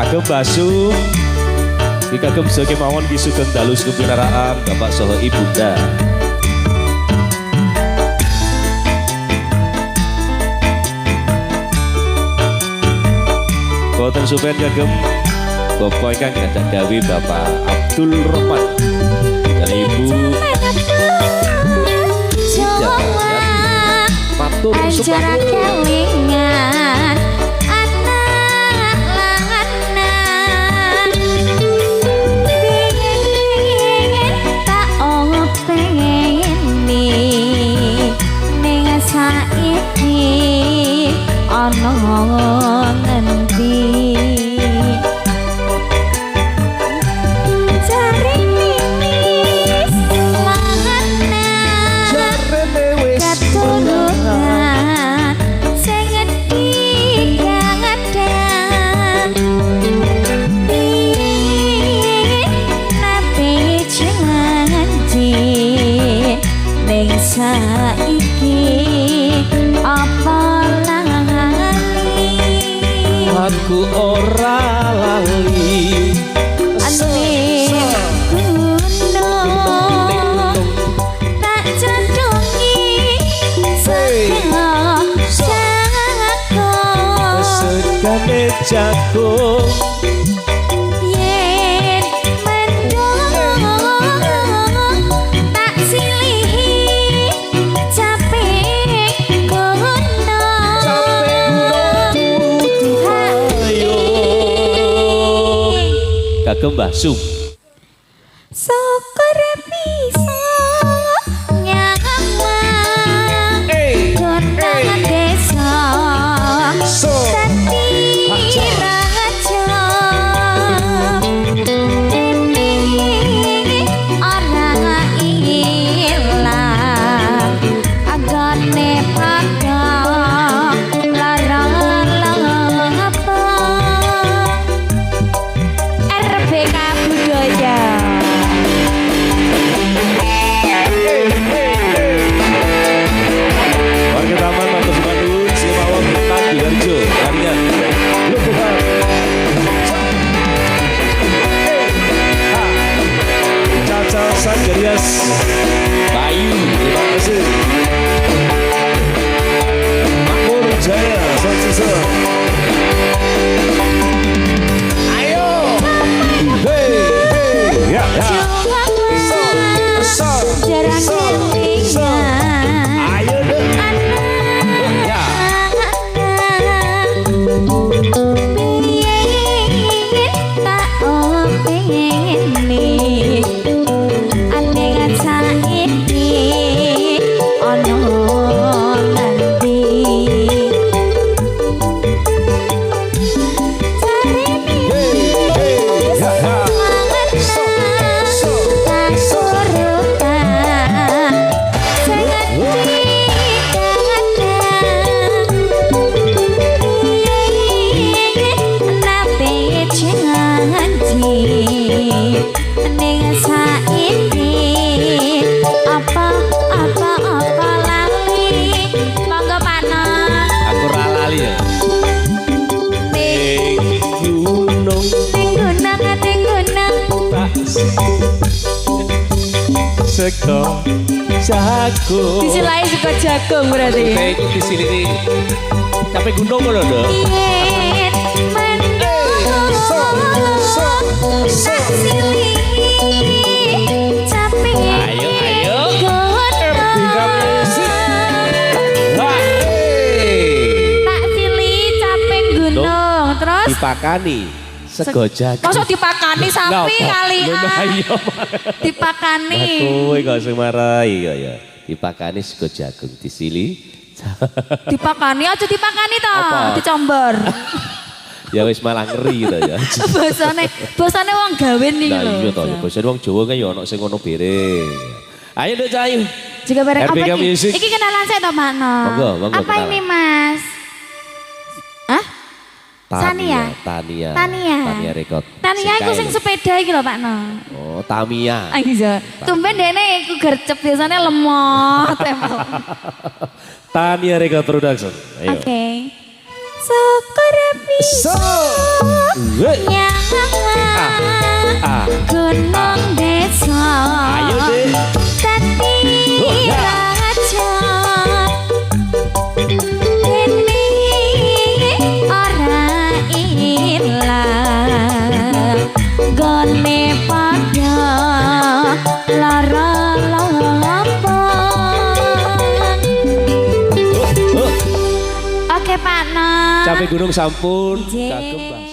kagem Basu iki kagem sebagai mawon ki sugeng dalu kupinaraan Bapak saha Ibunda. Boten supen kagem Bapak ingkang gadah gawe Bapak Abdul Rahman dan Ibu Matur acara kelingan anak langanan pengen tak pengen nih ning saiki ana ngendi saiki apa lali aku ora lali ane gunung tak jadongi jago segane jago kagem Mbah Sum. Syukur bisa nyamang konangan desa dadi raja ora ilang agane padha larang apa RBK Budaya. Warga Taman Matur Bandung, Simawang Tati Harjo, Harian. Lupuhan. Caca Sanggarias, Bayu, terima kasih. Makmur Jaya, Sonsisa. Ayo, hey, ya, ya. Jarang kelingan Ayo deh. Ya. tak pengen nih aneh saiki ono nanti Seko jago. di sini suka jagung berarti. Kayak di sini nih. Capek gunung loh dong. Yen menung tak silih capek. Ayo, ayo. Tak silih capek gunung terus. Dipakani sego jagung. Masuk dipakani sapi kali. Dipakani. Aku kok sing marai ya. Dipakani sego jagung disili. Dipakani aja dipakani to, Apa? dicombor. Ya wis malah ngeri to ya. Basane wong gawen iki Nah lho. iya to, basane wong Jawa kan ya ono sing ngono bere. Ayo Dek Cayu. Jika bareng apa RBK iki? Music. Iki kenalan saya to, Makno. Monggo, monggo, Apa kenalan. ini, Mas? Hah? Sania. Tania. Tania. Tania Rekod. Tania iku sing sepeda iki lho, Pakno. Oh, Tamia. Ah iya. Tumben dene iku gercep biasanya lemot. Tania Rekod Production. Ayo. Oke. syukur bisa nyang gunung desa Ayo deh. dadi raja ini ora ilang gone padha lara lampang. Oke Pak No. Capek gunung sampun J. kagem Mbah.